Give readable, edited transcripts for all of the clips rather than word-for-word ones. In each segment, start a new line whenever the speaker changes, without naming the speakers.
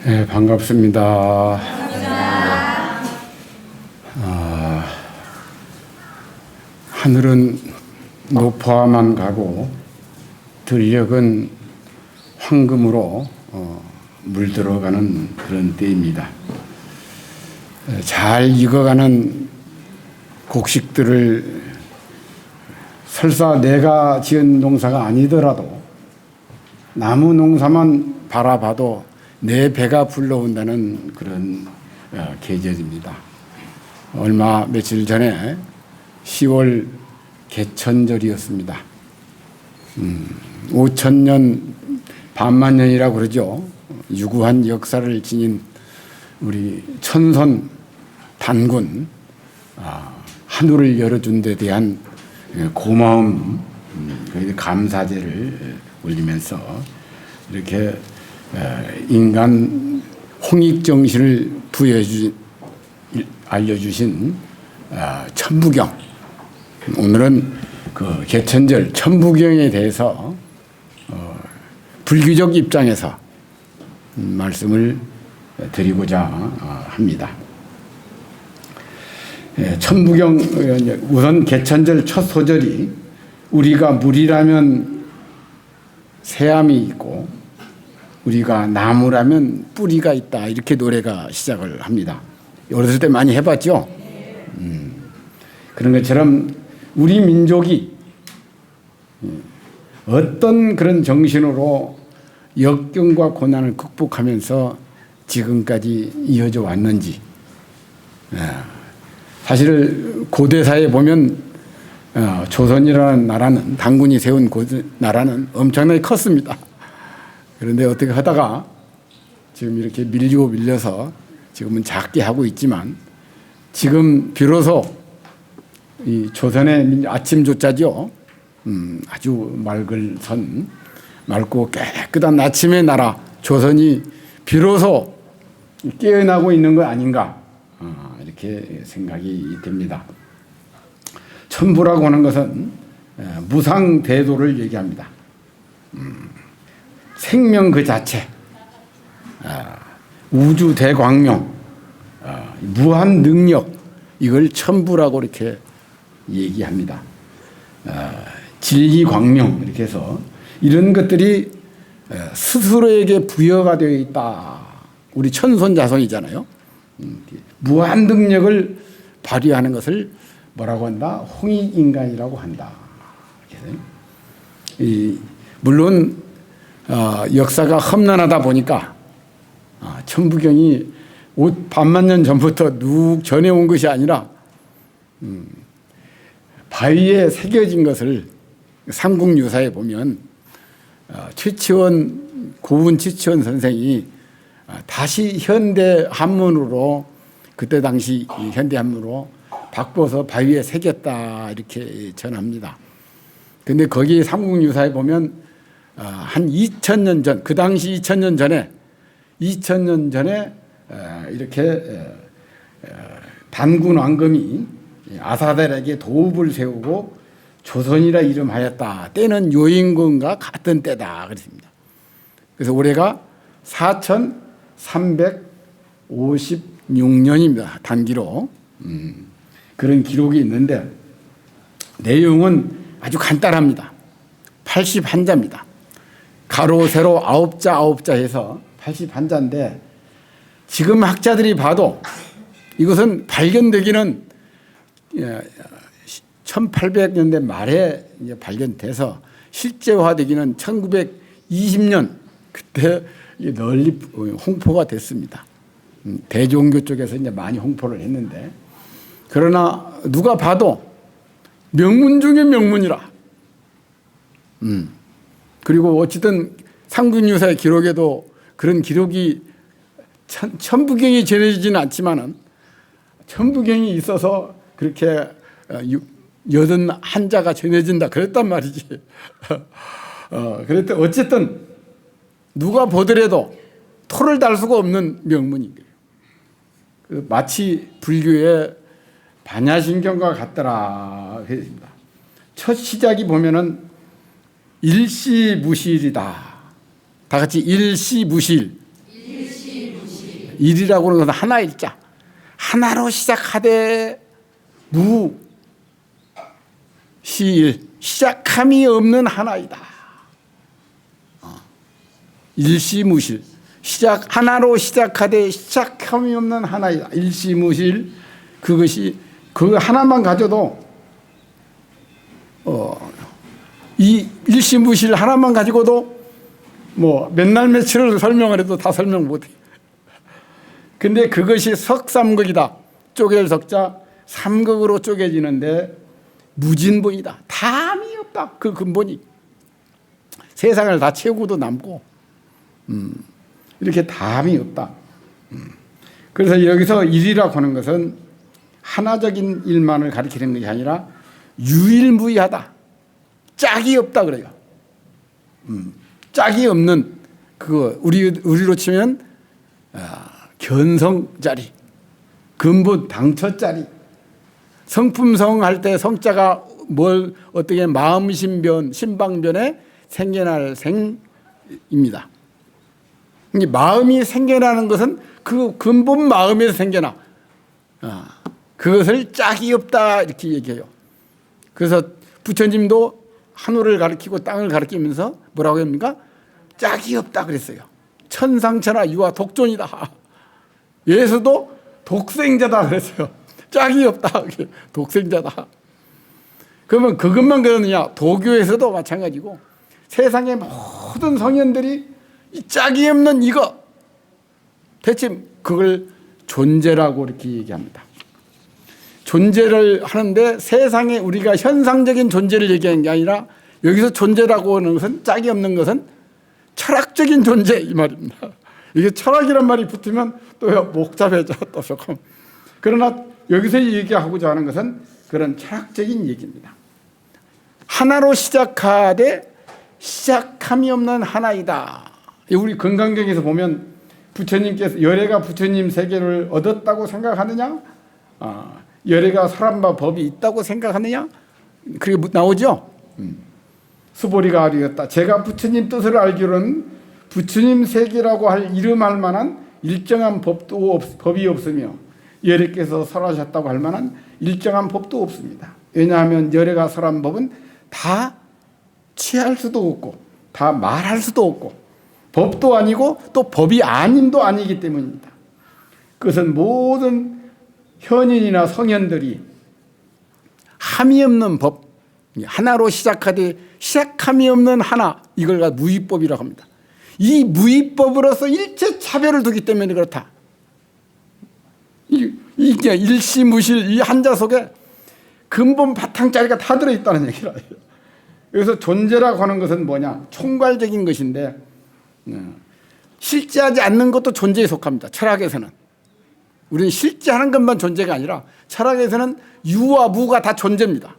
네, 반갑습니다. 하늘은 높아만 가고 들녘은 황금으로 물들어가는 그런 때입니다. 잘 익어가는 곡식들을 설사 내가 지은 농사가 아니더라도 나무 농사만 바라봐도 내 배가 불러온다는 그런 계절입니다. 며칠 전에 10월 개천절이었습니다. 5천년 반만년이라고 그러죠. 유구한 역사를 지닌 우리 천선 단군 한우를 열어준 데 대한 고마움, 감사제를 올리면서 이렇게 인간 홍익 정신을 알려주신 천부경, 오늘은 그 개천절 천부경에 대해서 불교적 입장에서 말씀을 드리고자 합니다. 천부경, 우선 개천절 첫 소절이 우리가 물이라면 새암이 있고 우리가 나무라면 뿌리가 있다, 이렇게 노래가 시작을 합니다. 어렸을 때 많이 해봤죠? 그런 것처럼 우리 민족이 어떤 그런 정신으로 역경과 고난을 극복하면서 지금까지 이어져 왔는지, 사실 고대사에 보면 조선이라는 나라는, 단군이 세운 나라는 엄청나게 컸습니다. 그런데 어떻게 하다가 지금 이렇게 밀려서 지금은 작게 하고 있지만, 지금 비로소 이 조선의 아침조차죠. 아주 맑고 깨끗한 아침의 나라 조선이 비로소 깨어나고 있는 것 아닌가, 이렇게 생각이 됩니다. 천부라고 하는 것은 무상대도를 얘기합니다. 생명 그 자체, 우주 대광명, 무한 능력, 이걸 천부라고 이렇게 얘기합니다. 진리광명, 이렇게 해서 이런 것들이 스스로에게 부여가 되어 있다. 우리 천손자손이잖아요. 무한 능력을 발휘하는 것을 뭐라고 한다? 홍익인간이라고 한다. 물론 역사가 험난하다 보니까 천부경이 반만년 전부터 누 전해온 것이 아니라 바위에 새겨진 것을 삼국유사에 보면 고운 최치원 선생이 다시 현대 한문으로, 그때 당시 현대 한문으로 바꿔서 바위에 새겼다, 이렇게 전합니다. 근데 거기 삼국유사에 보면 한 2000년 전, 그 당시 2000년 전에 이렇게 단군 왕검이 아사달에게 도읍을 세우고 조선이라 이름하였다. 때는 요인군과 같은 때다, 그랬습니다. 그래서 올해가 4356년입니다. 단기로. 그런 기록이 있는데 내용은 아주 간단합니다. 81자입니다. 가로 세로 9자 해서 81자인데, 지금 학자들이 봐도 이것은 발견되기는 1800년대 말에 이제 발견돼서 실제화되기는 1920년, 그때 널리 홍보가 됐습니다. 대종교 쪽에서 이제 많이 홍보를 했는데, 그러나 누가 봐도 명문 중에 명문이라. 그리고 어쨌든 삼국유사의 기록에도 그런 기록이 천부경이 전해지지는 않지만은 천부경이 있어서 그렇게 81자가 전해진다, 그랬단 말이지. 그랬더니 어쨌든 누가 보더라도 토를 달 수가 없는 명문인 거예요. 마치 불교의 반야신경과 같더라 했습니다. 첫 시작이 보면은 일시무실이다. 다 같이 일시무실. 일이라고 하는 것은 하나일 자. 하나로 시작하되 무시일, 시작함이 없는 하나이다. 일시무실, 하나로 시작하되 시작함이 없는 하나이다. 일시무실, 그것이 그 하나만 가져도 이 일시무실 하나만 가지고도 뭐 몇 날 며칠을 설명을 해도 다 설명 못해. 근데 그것이 석삼극이다. 쪼갤 석자 삼극으로 쪼개지는데 무진본이다. 담이 없다. 그 근본이 세상을 다 채우고도 남고 이렇게 담이 없다. 그래서 여기서 일이라고 하는 것은 하나적인 일만을 가리키는 것이 아니라 유일무이하다. 짝이 없다 그래요. 짝이 없는 그거 우리로 치면 견성자리, 근본 당처자리. 성품성 할 때 성자가 뭘 어떻게 마음신변, 신방변에 생겨날 생입니다. 마음이 생겨나는 것은 그 근본 마음에서 생겨나. 그것을 짝이 없다 이렇게 얘기해요. 그래서 부처님도 하늘을 가리키고 땅을 가리키면서 뭐라고 합니까? 짝이 없다 그랬어요. 천상천하 유아 독존이다. 예수도 독생자다 그랬어요. 짝이 없다. 독생자다. 그러면 그것만 그러느냐? 도교에서도 마찬가지고 세상의 모든 성현들이 이 짝이 없는 이거 대체 그걸 존재라고 이렇게 얘기합니다. 존재를 하는데 세상에 우리가 현상적인 존재를 얘기하는 게 아니라 여기서 존재라고 하는 것은 짝이 없는 것은 철학적인 존재 이 말입니다. 이게 철학이란 말이 붙으면 또 복잡해져 또 조금. 그러나 여기서 얘기하고자 하는 것은 그런 철학적인 얘기입니다. 하나로 시작하되 시작함이 없는 하나이다. 우리 건강경에서 보면 부처님께서 열애가 부처님 세계를 얻었다고 생각하느냐? 열애가 사람과 법이 있다고 생각하느냐? 그게 나오죠? 수보리가 아리였다. 제가 부처님 뜻을 알기로는 부처님 세계라고 할 이름할 만한 일정한 법이 없으며 열애께서 설하셨다고 할 만한 일정한 법도 없습니다. 왜냐하면 열애가 설한 법은 다 취할 수도 없고 다 말할 수도 없고 법도 아니고 또 법이 아님도 아니기 때문입니다. 그것은 모든 현인이나 성현들이 함이 없는 법, 하나로 시작하되 시작함이 없는 하나, 이걸 무위법이라고 합니다. 이 무위법으로서 일체 차별을 두기 때문에 그렇다. 이게 일시무실 이 한자 속에 근본 바탕짜리가 다 들어있다는 얘기라. 그래서 존재라고 하는 것은 뭐냐? 총괄적인 것인데 실제하지 않는 것도 존재에 속합니다. 철학에서는. 우리는 실제하는 것만 존재가 아니라 철학에서는 유와 무가 다 존재입니다.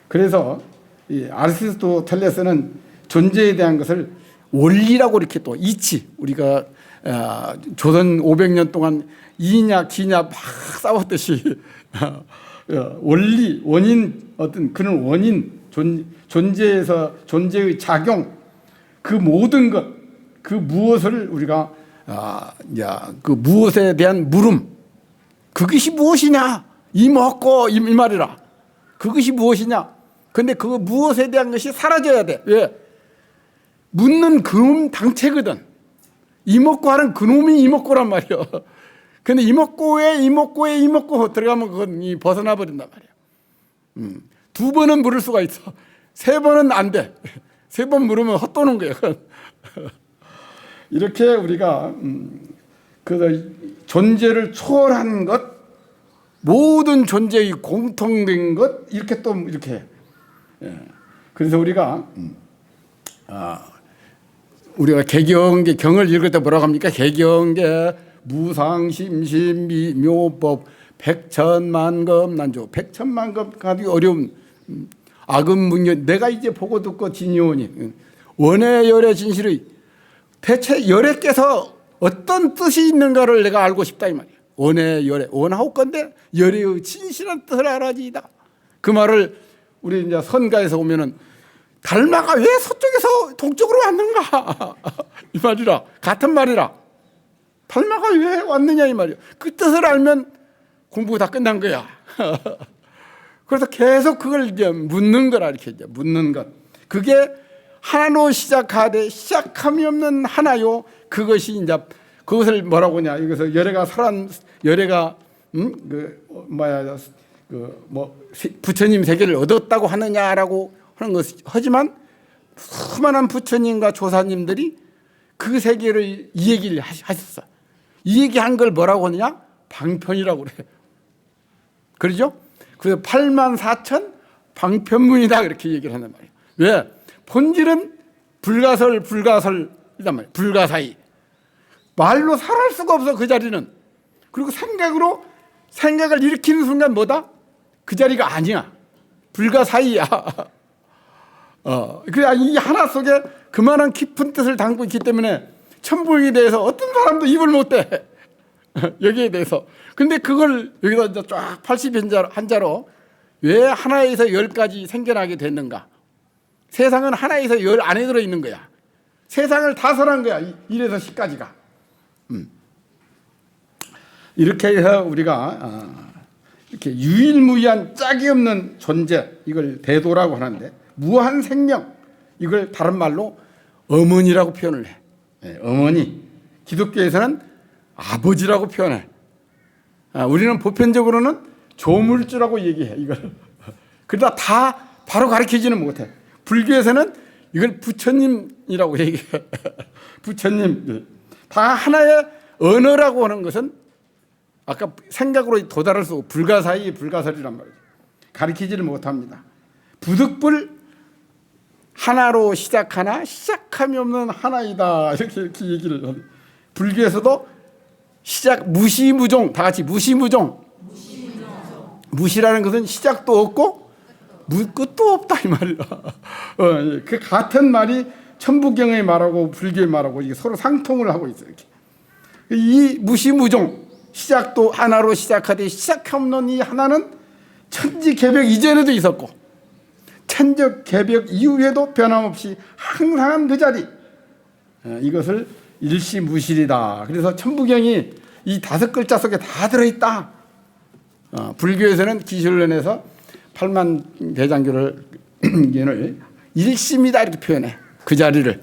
그래서 이 아리스토텔레스는 존재에 대한 것을 원리라고 이렇게 또 이치, 우리가 조선 500년 동안 이냐 기냐 막 싸웠듯이 원리, 원인, 어떤 그런 원인, 존재에서 존재의 작용, 그 모든 것, 그 무엇을 우리가 그 무엇에 대한 물음, 그것이 무엇이냐? 이 먹고 이 말이라. 그것이 무엇이냐? 근데 그 무엇에 대한 것이 사라져야 돼. 왜? 묻는 그놈 당체거든. 이먹고 하는 그놈이 이먹고란 말이야. 근데 이먹고에 이먹고 들어가면 그건 벗어나 버린단 말이야. 두 번은 물을 수가 있어. 세 번은 안 돼. 세 번 물으면 헛도는 거야. 이렇게 우리가 그 존재를 초월한 것, 모든 존재의 공통된 것, 이렇게 또 이렇게. 그래서 우리가 개경계 경을 읽을 때 뭐라고 합니까? 개경계 무상심심미묘법 백천만급 난조. 백천만급 가지고 어려운 악음문연. 내가 이제 보고 듣고 지니오니 원의 열의 진실의 대체 열애께서 어떤 뜻이 있는가를 내가 알고 싶다 이 말이야. 원의 열애, 원하옵 건데 열애의 진실한 뜻을 알아지이다. 그 말을 우리 이제 선가에서 보면은 달마가 왜 서쪽에서 동쪽으로 왔는가 이 말이라, 같은 말이라. 달마가 왜 왔느냐 이 말이에요. 그 뜻을 알면 공부가 다 끝난 거야. 그래서 계속 그걸 이제 묻는 거라 이렇게 이제 묻는 것. 그게 하나로 시작하되 시작함이 없는 하나요. 그것이 이제 그것을 뭐라고 하냐. 이것을 열애가 부처님 세계를 얻었다고 하느냐라고 하는 것. 하지만 수많은 부처님과 조사님들이 그 세계를 이 얘기를 하셨어. 이 얘기한 걸 뭐라고 하느냐? 방편이라고 그래. 그러죠? 그래서 84,000 방편문이다 그렇게 얘기를 한단 말이에요. 왜? 본질은 불가설이란 말이에요. 불가사의. 말로 살할 수가 없어 그 자리는. 그리고 생각을 일으키는 순간 뭐다? 그 자리가 아니야. 불가사의야. 그래 이 하나 속에 그만한 깊은 뜻을 담고 있기 때문에 천부경에 대해서 어떤 사람도 입을 못 대. 여기에 대해서. 근데 그걸 여기다 이제 쫙 80한자로 왜 하나에서 10가지 생겨나게 됐는가? 세상은 하나에서 10 안에 들어있는 거야. 세상을 다설한 거야. 1에서 10까지가. 이렇게 해서 우리가 이렇게 유일무이한 짝이 없는 존재, 이걸 대도라고 하는데, 무한 생명, 이걸 다른 말로 어머니라고 표현을 해. 네, 어머니. 기독교에서는 아버지라고 표현해. 우리는 보편적으로는 조물주라고 얘기해, 이걸. 그러다 다 바로 가르치지는 못해. 불교에서는 이걸 부처님이라고 얘기해. 부처님. 다 하나의 언어라고 하는 것은 아까 생각으로 도달할 수 없고 불가설이란 말이죠. 가르치지를 못합니다. 부득불 하나로 시작하나 시작함이 없는 하나이다. 이렇게 얘기를 하는. 불교에서도 시작 무시무종, 다 같이 무시무종. 무시라는 것은 시작도 없고 끝도 없다 이 말이야. 그 같은 말이 천부경의 말하고 불교의 말하고 이게 서로 상통을 하고 있어요. 이렇게. 이 무시무종, 시작도 하나로 시작하되 시작함 없는 이 하나는 천지개벽 이전에도 있었고 천지개벽 이후에도 변함없이 항상 그 자리. 이것을 일시무실이다. 그래서 천부경이 이 5글자 속에 다 들어있다. 불교에서는 기술론에서 8만 대장교를 일심이다 이렇게 표현해. 그 자리를.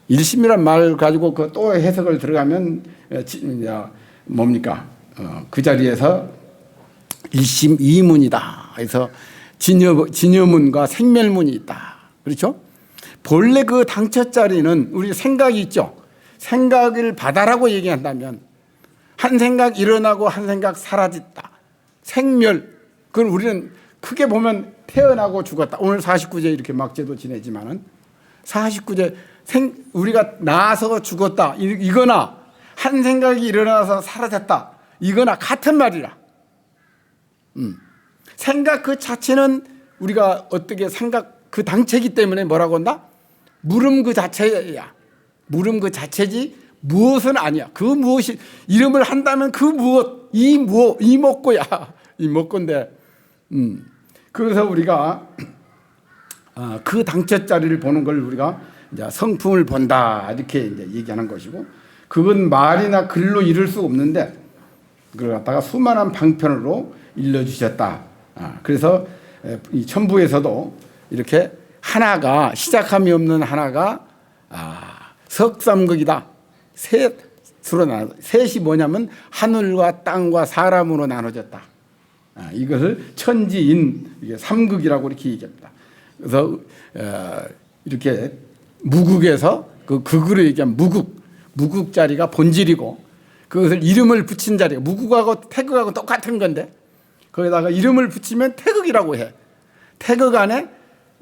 일심이란 말 가지고 그 또 해석을 들어가면 뭡니까? 그 자리에서 일심 이문이다. 그래서 진여문과 생멸문이 있다. 그렇죠? 본래 그 당첫 자리는 우리 생각이 있죠. 생각을 바다라고 얘기한다면 한 생각 일어나고 한 생각 사라졌다. 생멸. 그걸 우리는 크게 보면 태어나고 죽었다. 오늘 49제 이렇게 막제도 지내지만은 49제 우리가 나서 죽었다. 이거나 한 생각이 일어나서 사라졌다. 이거나 같은 말이라. 생각 그 자체는 우리가 어떻게 생각 그 당체이기 때문에 뭐라고 한다? 물음 그 자체야. 물음 그 자체지 무엇은 아니야. 그 무엇이 이름을 한다면 그 무엇 이 먹고야. 이 먹고인데 그래서 우리가 그 당체 자리를 보는 걸 우리가 이제 성품을 본다 이렇게 이제 얘기하는 것이고 그건 말이나 글로 이룰 수 없는데 그걸 갖다가 수많은 방편으로 일러주셨다. 그래서 이 천부에서도 이렇게 하나가 시작함이 없는 하나가 석삼극이다. 셋이 뭐냐면 하늘과 땅과 사람으로 나눠졌다. 이것을 천지인 이게 삼극이라고 이렇게 얘기합니다. 그래서 이렇게 무극에서 그 극으로 얘기하면 무극 자리가 본질이고 그것을 이름을 붙인 자리가 무극하고 태극하고 똑같은 건데 거기다가 이름을 붙이면 태극이라고 해. 태극 안에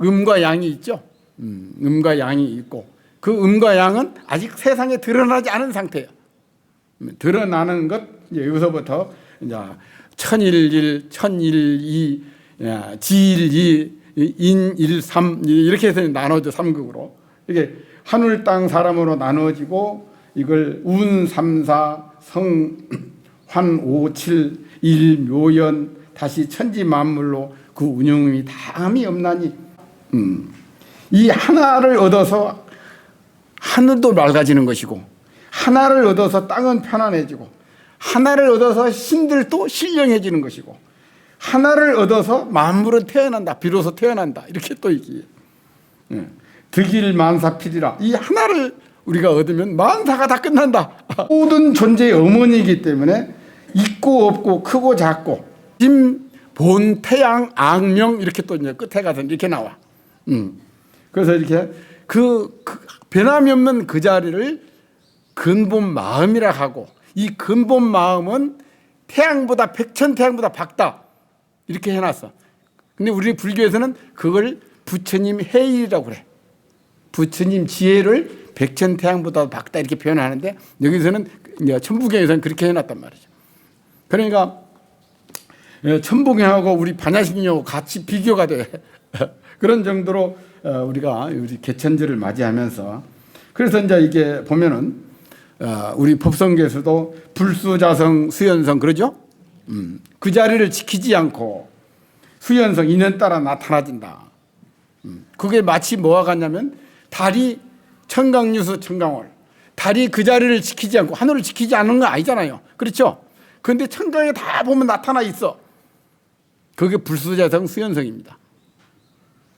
음과 양이 있죠. 음과 양이 있고 그 음과 양은 아직 세상에 드러나지 않은 상태예요. 드러나는 것 이제 여기서부터 이제 천일일, 천일이, 지일이, 인일삼 이렇게 해서 나눠져 삼극으로 이게 하늘 땅 사람으로 나눠지고 이걸 운삼사 성환오칠 일묘연 다시 천지 만물로 그 운용이 다함이 없나니 이 하나를 얻어서 하늘도 맑아지는 것이고 하나를 얻어서 땅은 편안해지고, 하나를 얻어서 신들도 신령해지는 것이고, 하나를 얻어서 만물은 태어난다. 비로소 태어난다. 이렇게 또 얘기해요. 득일 만사필이라. 이 하나를 우리가 얻으면 만사가 다 끝난다. 모든 존재의 어머니이기 때문에 있고 없고 크고 작고 심, 본, 태양, 악명 이렇게 또 이제 끝에 가서 이렇게 나와. 그래서 이렇게 그 변함이 없는 그 자리를 근본 마음이라 하고, 이 근본 마음은 태양보다 백천태양보다 밝다 이렇게 해놨어. 근데 우리 불교에서는 그걸 부처님 해일이라고 그래. 부처님 지혜를 백천태양보다 밝다 이렇게 표현하는데, 여기서는 천부경에서는 그렇게 해놨단 말이죠. 그러니까 천부경하고 우리 반야신경하고 같이 비교가 돼. 그런 정도로 우리가 우리 개천절을 맞이하면서, 그래서 이제 이게 보면은 우리 법성계에서도 불수자성 수연성 그러죠. 그 자리를 지키지 않고 수연성 인연 따라 나타나진다. 그게 마치 뭐와 같냐면 달이 청강유수 청강월, 달이 그 자리를 지키지 않고 하늘을 지키지 않는 건 아니잖아요. 그렇죠? 그런데 청강에 다 보면 나타나 있어. 그게 불수자성 수연성입니다.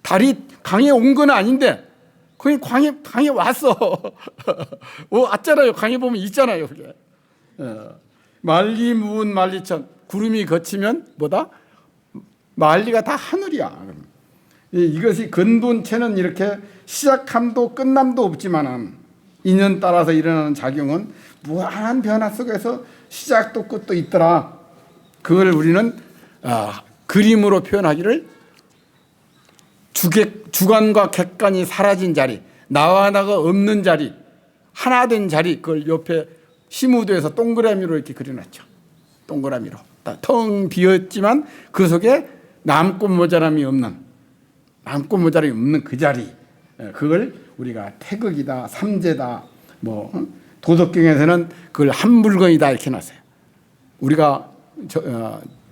달이 강에 온 건 아닌데 거기 강에 왔어. 왔잖아요. 강에 보면 있잖아요. 그게. 만리무운 만리천, 구름이 거치면 뭐다? 만리가 다 하늘이야. 이것이 근본체는 이렇게 시작함도 끝남도 없지만은 인연 따라서 일어나는 작용은 무한한 변화 속에서 시작도 끝도 있더라. 그걸 우리는 그림으로 표현하기를 주관과 객관이 사라진 자리, 나와 나가 없는 자리, 하나 된 자리, 그걸 옆에 시무도에서 동그라미로 이렇게 그려놨죠. 동그라미로. 텅 비었지만 그 속에 남고 모자람이 없는 그 자리, 그걸 우리가 태극이다, 삼재다, 도덕경에서는 그걸 한 물건이다 이렇게 놨어요. 우리가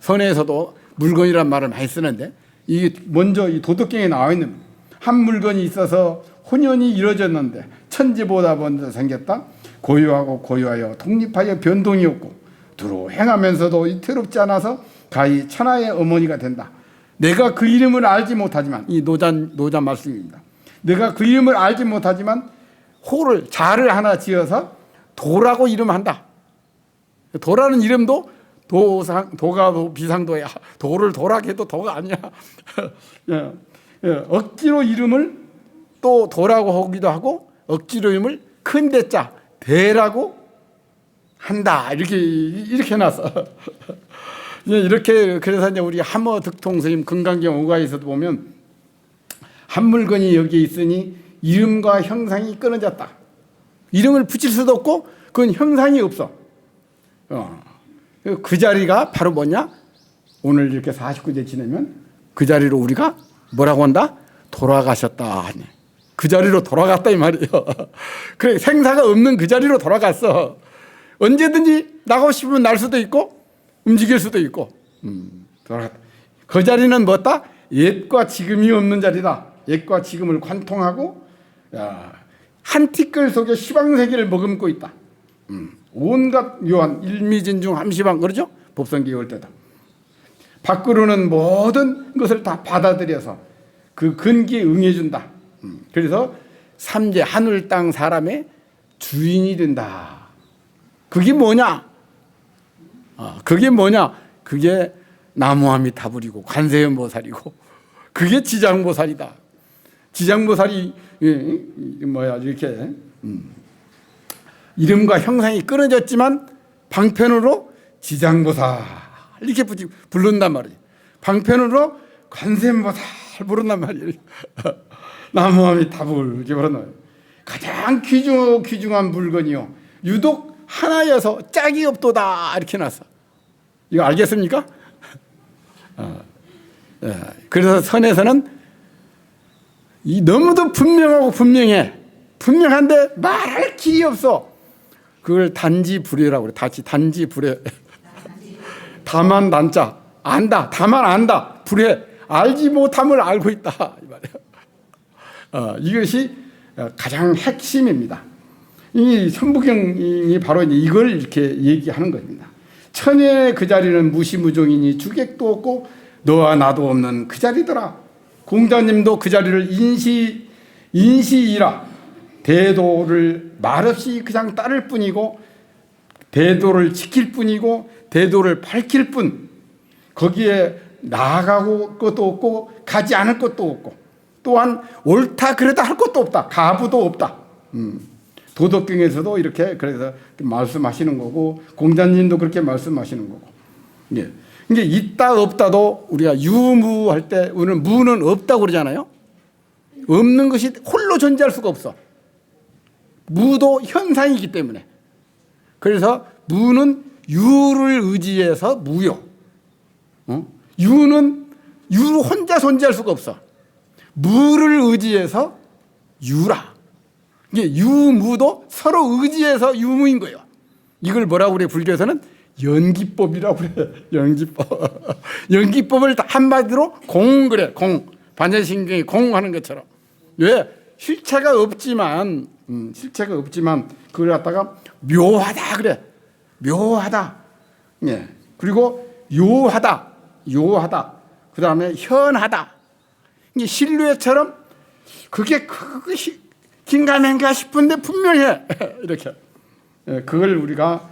선에서도 물건이란 말을 많이 쓰는데, 이게 먼저 이 도덕경에 나와 있는 한 물건이 있어서 혼연이 이루어졌는데 천지보다 먼저 생겼다. 고유하고 고유하여 독립하여 변동이 없고 두루 행하면서도 이태롭지 않아서 가히 천하의 어머니가 된다. 내가 그 이름을 알지 못하지만, 이 노자 말씀입니다. 내가 그 이름을 알지 못하지만 자를 하나 지어서 도라고 이름한다. 도라는 이름도 도가 비상도야. 도를 도라게 해도 도가 아니야. 억지로 이름을 또 도라고 하기도 하고, 억지로 이름을 큰 대자 대라고 한다. 이렇게 해놨어. 이렇게 그래서 이제 우리 함어 득통스님 금강경 오가에서도 보면 한 물건이 여기에 있으니 이름과 형상이 끊어졌다. 이름을 붙일 수도 없고 그건 형상이 없어. 그 자리가 바로 뭐냐? 오늘 이렇게 49제 지내면 그 자리로 우리가 뭐라고 한다? 돌아가셨다. 그 자리로 돌아갔다 이 말이에요. 그래, 생사가 없는 그 자리로 돌아갔어. 언제든지 나가고 싶으면 날 수도 있고 움직일 수도 있고. 돌아갔다. 그 자리는 뭐다? 옛과 지금이 없는 자리다. 옛과 지금을 관통하고 한 티끌 속에 시방세계를 머금고 있다. 온갖 요한 일미진중 함시방 그러죠? 법성기 올 때도 밖으로는 모든 것을 다 받아들여서 그 근기에 응해준다. 그래서 삼재 하늘 땅 사람의 주인이 된다. 그게 뭐냐? 그게 뭐냐? 그게 나무아미타불이고 관세음보살이고 그게 지장보살이다. 지장보살이 이렇게 이름과 형상이 끊어졌지만 방편으로 지장보살 이렇게 부른단 말이에요. 방편으로 관세음보살 부른단 말이에요. 나무아미타불 이렇게 부른단 말이에요. 가장 귀중한 물건이요. 유독 하나여서 짝이 없도다 이렇게 놨어. 이거 알겠습니까? 그래서 선에서는 너무도 분명하고 분명한데 말할 길이 없어. 그걸 단지불회라고 그래. 단지불회. 다만 난자 안다. 다만 안다. 불회. 알지 못함을 알고 있다 이 말이야. 이것이 가장 핵심입니다. 이 천부경이 바로 이걸 이렇게 얘기하는 겁니다. 천의 그 자리는 무시무종이니 주객도 없고 너와 나도 없는 그 자리더라. 공자님도 그 자리를 인시이라. 대도를 말없이 그냥 따를 뿐이고 대도를 지킬 뿐이고 대도를 밝힐 뿐, 거기에 나아가고 것도 없고 가지 않을 것도 없고 또한 옳다 그러다 할 것도 없다. 가부도 없다. 도덕경에서도 이렇게 그래서 말씀하시는 거고 공자님도 그렇게 말씀하시는 거고. 예. 이게 있다 없다도 우리가 유무할 때 우리는 무는 없다고 그러잖아요. 없는 것이 홀로 존재할 수가 없어. 무도 현상이기 때문에. 그래서 무는 유를 의지해서 무요. 유는 유 혼자 존재할 수가 없어. 무를 의지해서 유라. 이게 유무도 서로 의지해서 유무인 거예요. 이걸 뭐라고 그래? 불교에서는 연기법이라고 그래. 연기법. 연기법을 한마디로 공 그래. 공. 반야신경이 공하는 것처럼. 왜? 실체가 없지만 그걸 갖다가 묘하다 그래. 묘하다. 예. 그리고 요하다. 그 다음에 현하다. 이게 실루엣처럼 그게 긴가민가 싶은데 분명해. 이렇게. 예, 그걸 우리가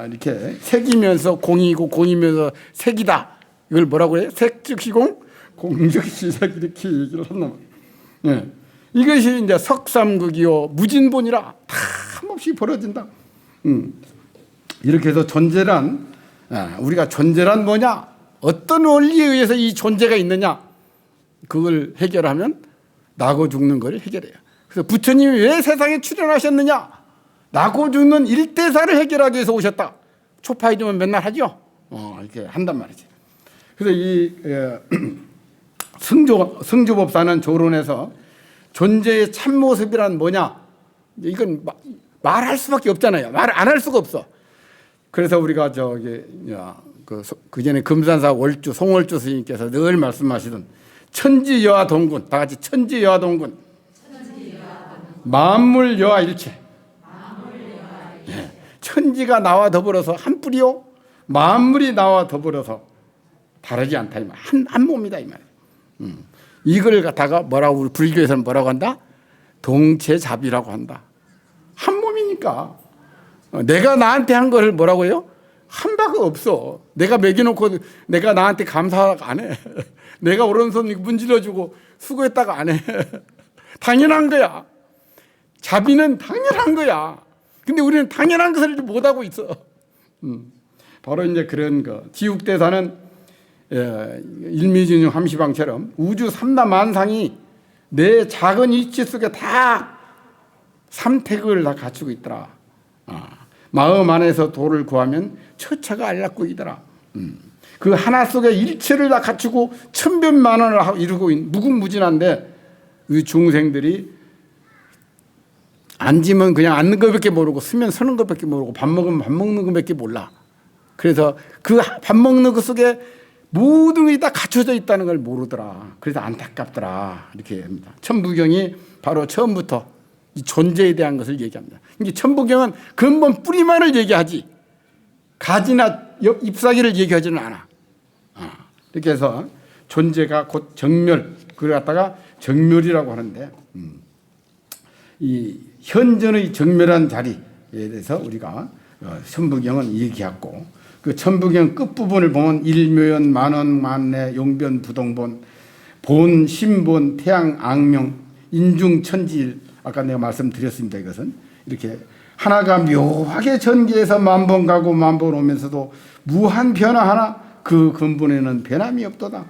이렇게 색이면서 공이고 공이면서 색이다. 이걸 뭐라고 해요? 색즉시공, 공즉시색 이렇게 얘기를 한단 말이에요. 예. 이것이 이제 석삼극이요 무진본이라 탐없이 벌어진다. 이렇게 해서 존재란 우리가 존재란 뭐냐? 어떤 원리에 의해서 이 존재가 있느냐? 그걸 해결하면 나고 죽는 걸 해결해요. 그래서 부처님이 왜 세상에 출현하셨느냐? 나고 죽는 일대사를 해결하기 위해서 오셨다. 초파이즘은 맨날 하죠. 이렇게 한단 말이지. 그래서 이 승조법사는 조론에서 존재의 참모습이란 뭐냐? 이건 말할 수밖에 없잖아요. 말 안 할 수가 없어. 그래서 우리가 그 전에 금산사 월주 송월주 스님께서 늘 말씀하시던 천지여와 동군, 다 같이 천지여와 동군, 만물여와 일체. 예. 천지가 나와 더불어서 한 뿌리요, 만물이 나와 더불어서 다르지 않다 이 말. 한 몸이다 이 말. 이걸 갖다가 뭐라고 우리 불교에서는 뭐라고 한다? 동체잡이라고 한다. 한 몸이니까. 내가 나한테 한 거를 뭐라고 해요? 한 바가 없어. 내가 먹여놓고 내가 나한테 감사 안 해. 내가 오른손 문질러주고 수고했다가 안 해. 당연한 거야. 자비는 당연한 거야. 근데 우리는 당연한 것을 못하고 있어. 바로 이제 그런 거. 지육대사는 일미진용 함시방처럼 우주 삼라만상이 내 작은 이치 속에 다 삼택을 다 갖추고 있더라. 마음 안에서 도를 구하면 처처가 안락구이더라. 그 하나 속에 일체를 다 갖추고 천변만원을 이루고 있는 무궁무진한데 이 중생들이 앉으면 그냥 앉는 것밖에 모르고 서면 서는 것밖에 모르고 밥 먹으면 밥 먹는 것밖에 몰라. 그래서 그 밥 먹는 것 속에 모든 게 다 갖춰져 있다는 걸 모르더라. 그래서 안타깝더라. 이렇게 합니다. 천부경이 바로 처음부터 이 존재에 대한 것을 얘기합니다. 이게 천부경은 근본 뿌리만을 얘기하지 가지나 잎사귀를 얘기하지는 않아. 이렇게 해서 존재가 곧 정멸, 그걸 갖다가 정멸이라고 하는데 이 현전의 정멸한 자리에 대해서 우리가 천부경은 얘기했고 그 천부경 끝부분을 보면 일묘연 만원 만내 용변 부동본 본 신본 태양 악명 인중 천지일 아까 내가 말씀드렸습니다. 이것은 이렇게 하나가 묘하게 전개해서 만번 가고 만번 오면서도 무한 변화 하나 그 근본에는 변함이 없도다.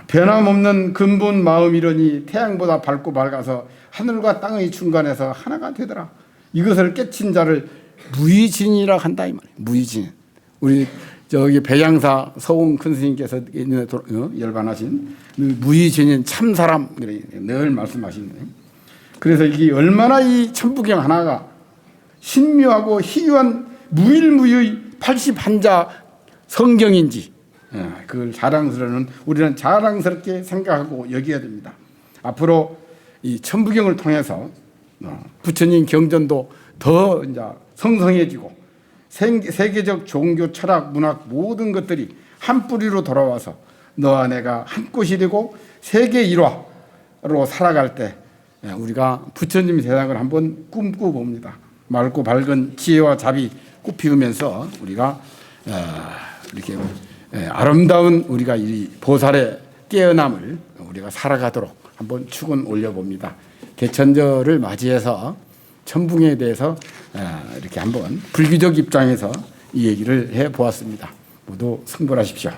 변함없는 근본 마음이러니 태양보다 밝고 밝아서 하늘과 땅의 중간에서 하나가 되더라. 이것을 깨친 자를 무의진이라 한다 이 말이에요. 무의진. 우리 저기 배양사 서웅 큰 스님께서 열반하신 무의진인 참 사람 늘 말씀하시는 거예요. 그래서 이게 얼마나 이 천부경 하나가 신묘하고 희유한 무일무의 81자 성경인지 그걸 우리는 자랑스럽게 생각하고 여겨야 됩니다. 앞으로 이 천부경을 통해서 부처님 경전도 더 이제 성성해지고 세계적 종교, 철학, 문학 모든 것들이 한 뿌리로 돌아와서 너와 내가 한 꽃이 되고 세계 일화로 살아갈 때 우리가 부처님 세상을 한번 꿈꿔봅니다. 맑고 밝은 지혜와 자비 꽃피우면서 우리가 이렇게 아름다운 우리가 이 보살의 깨어남을 우리가 살아가도록 한번 축은 올려봅니다. 개천절을 맞이해서 천붕에 대해서 이렇게 한번 불교적 입장에서 이 얘기를 해보았습니다. 모두 승불하십시오.